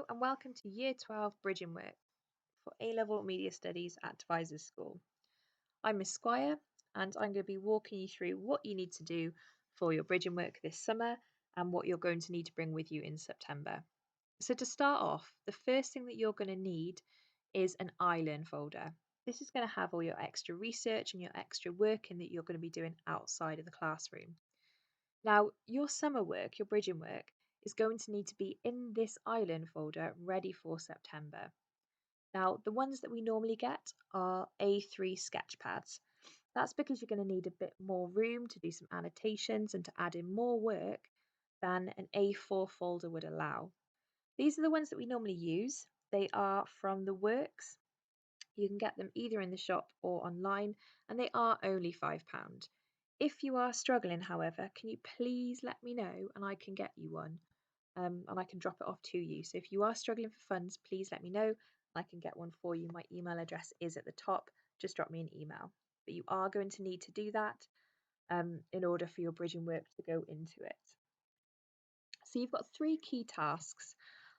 and welcome to Year 12 Bridging Work for A-Level Media Studies at Devizes School. I'm Miss Squire and I'm going to be walking you through what you need to do for your bridging work this summer and what you're going to need to bring with you in September. So to start off, the first thing that you're going to need is an iLearn folder. This is going to have all your extra research and your extra work in that you're going to be doing outside of the classroom. Now, your summer work, your bridging work, is going to need to be in this iLearn folder ready for September. Now, the ones that we normally get are A3 sketch pads. That's because you're going to need a bit more room to do some annotations and to add in more work than an A4 folder would allow. These are the ones that we normally use. They are from the Works. You can get them either in the shop or online, and they are only £5. If you are struggling, however, can you please let me know and I can get you one and I can drop it off to you. So if you are struggling for funds, please let me know. I can get one for you. My email address is at the top. Just drop me an email. But you are going to need to do that in order for your bridging work to go into it. So you've got 3 key tasks.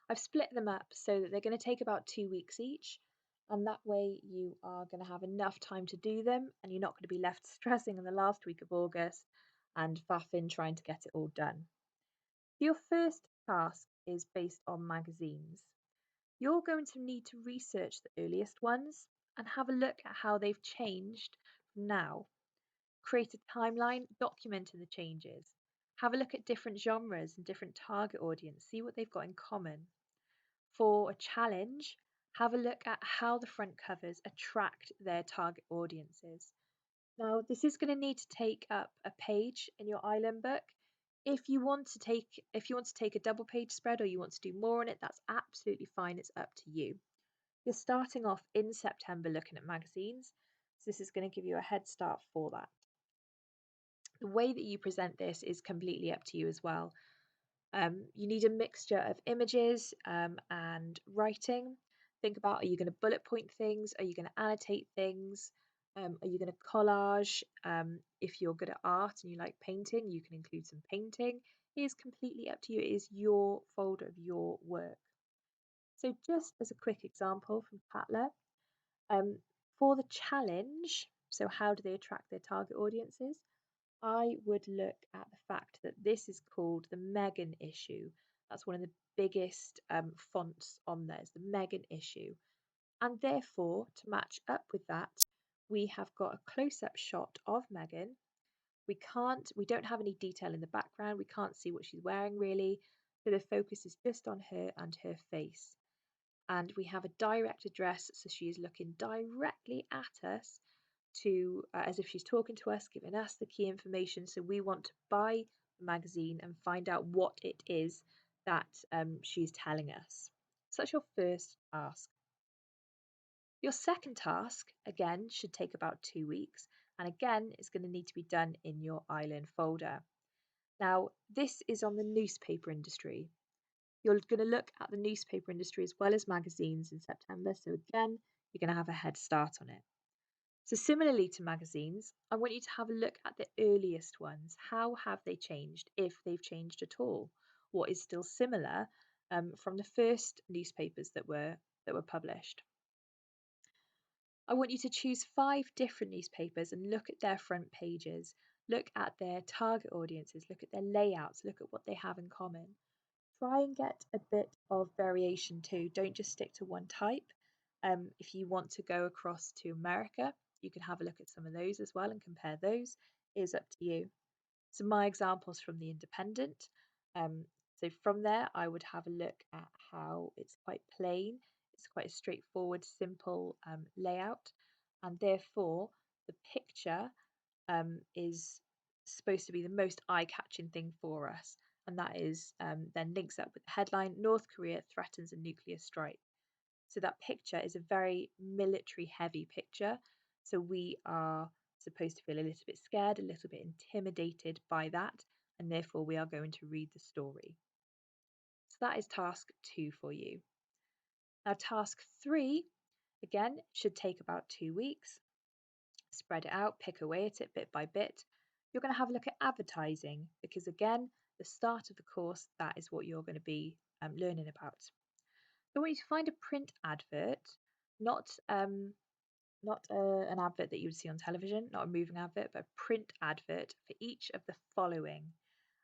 I've split them up so that they're going to take about 2 weeks each. And that way you are going to have enough time to do them and you're not going to be left stressing in the last week of August and faffing trying to get it all done. Your first task is based on magazines. You're going to need to research the earliest ones and have a look at how they've changed from now. Create a timeline documenting the changes. Have a look at different genres and different target audience, see what they've got in common. For a challenge, have a look at how the front covers attract their target audiences. Now, this is going to need to take up a page in your iLearn book. If you want to take a double page spread or you want to do more on it, that's absolutely fine. It's up to you. You're starting off in September looking at magazines, so this is going to give you a head start for that. The way that you present this is completely up to you as well. You need a mixture of images and writing. Think about, are you going to bullet point things? Are you going to annotate things? Are you going to collage? If you're good at art and you like painting, you can include some painting. It is completely up to you. It is your folder of your work. So just as a quick example from Patler, for the challenge, so how do they attract their target audiences? I would look at the fact that this is called the Megan issue. That's one of the biggest fonts on there, is the Megan issue. And therefore, to match up with that, we have got a close-up shot of Megan. We don't have any detail in the background. We can't see what she's wearing really. So the focus is just on her and her face. And we have a direct address, so she is looking directly at us to as if she's talking to us, giving us the key information. So we want to buy the magazine and find out what it is that she's telling us. So that's your first task. Your second task, again, should take about 2 weeks. And again, it's going to need to be done in your iLearn folder. Now, this is on the newspaper industry. You're going to look at the newspaper industry as well as magazines in September. So again, you're going to have a head start on it. So similarly to magazines, I want you to have a look at the earliest ones. How have they changed, if they've changed at all? What is still similar from the first newspapers that were published? I want you to choose 5 different newspapers and look at their front pages. Look at their target audiences, look at their layouts, look at what they have in common. Try and get a bit of variation too. Don't just stick to one type. If you want to go across to America, you can have a look at some of those as well and compare those. It is up to you. So my examples from the Independent. So from there, I would have a look at how it's quite plain. It's quite a straightforward, simple layout, and therefore the picture is supposed to be the most eye-catching thing for us, and that is then links up with the headline: North Korea threatens a nuclear strike. So that picture is a very military heavy picture. So we are supposed to feel a little bit scared, a little bit intimidated by that, and therefore we are going to read the story. So that is task 2 for you. Now task 3, again, should take about 2 weeks. Spread it out, pick away at it bit by bit. You're going to have a look at advertising because again, the start of the course, that is what you're going to be learning about. I want you to find a print advert, not an advert that you would see on television, not a moving advert, but a print advert for each of the following.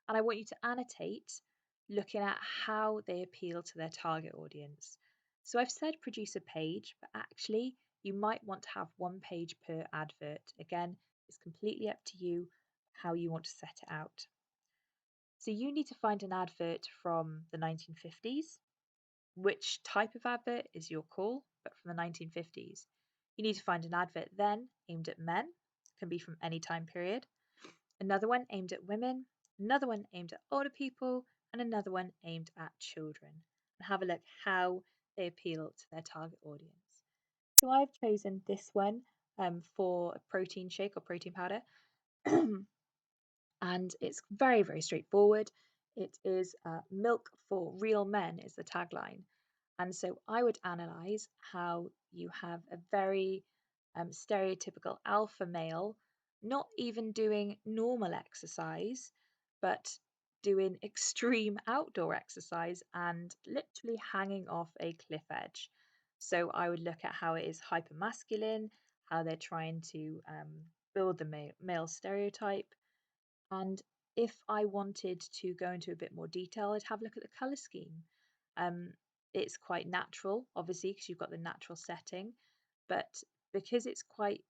And I want you to annotate looking at how they appeal to their target audience. So I've said produce a page, but actually you might want to have one page per advert. Again, it's completely up to you how you want to set it out. So you need to find an advert from the 1950s. Which type of advert is your call, but from the 1950s. You need to find an advert then aimed at men, can be from any time period, another one aimed at women, another one aimed at older people, and another one aimed at children. And have a look how they appeal to their target audience. So I've chosen this one for a protein shake or protein powder. And it's very, very straightforward. It is milk for real men is the tagline. And so I would analyze how you have a very stereotypical alpha male, not even doing normal exercise, but doing extreme outdoor exercise and literally hanging off a cliff edge. So I would look at how it is hypermasculine, how they're trying to build the male stereotype, and if I wanted to go into a bit more detail, I'd have a look at the colour scheme. Um, it's quite natural, obviously, because you've got the natural setting, but because it's quite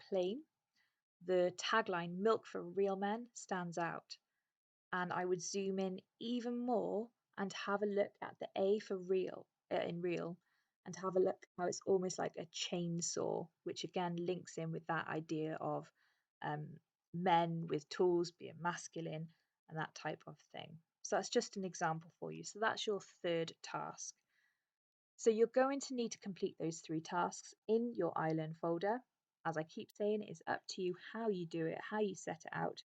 plain, the tagline "Milk for Real Men" stands out. And I would zoom in even more and have a look at the A for real in real, and have a look how it's almost like a chainsaw, which again links in with that idea of um, men with tools being masculine and that type of thing. So that's just an example for you. So that's your third task. So you're going to need to complete those three tasks in your iLearn folder. As I keep saying, it's up to you how you do it, how you set it out.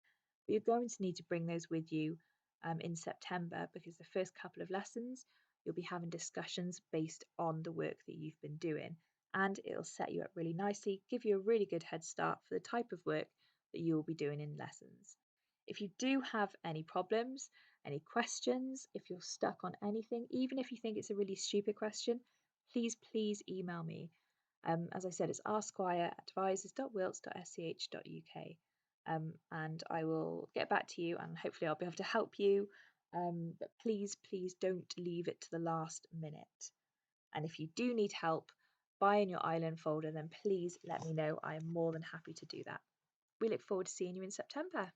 But you're going to need to bring those with you in September, because the first couple of lessons you'll be having discussions based on the work that you've been doing, and it'll set you up really nicely, give you a really good head start for the type of work that you will be doing in lessons. If you do have any problems, any questions, if you're stuck on anything, even if you think it's a really stupid question, please email me. As I said, it's rsquire@devizes.wilts.sch.uk. And I will get back to you, and hopefully I'll be able to help you. But please don't leave it to the last minute. And if you do need help buying your iLearn folder, then please let me know. I am more than happy to do that. We look forward to seeing you in September.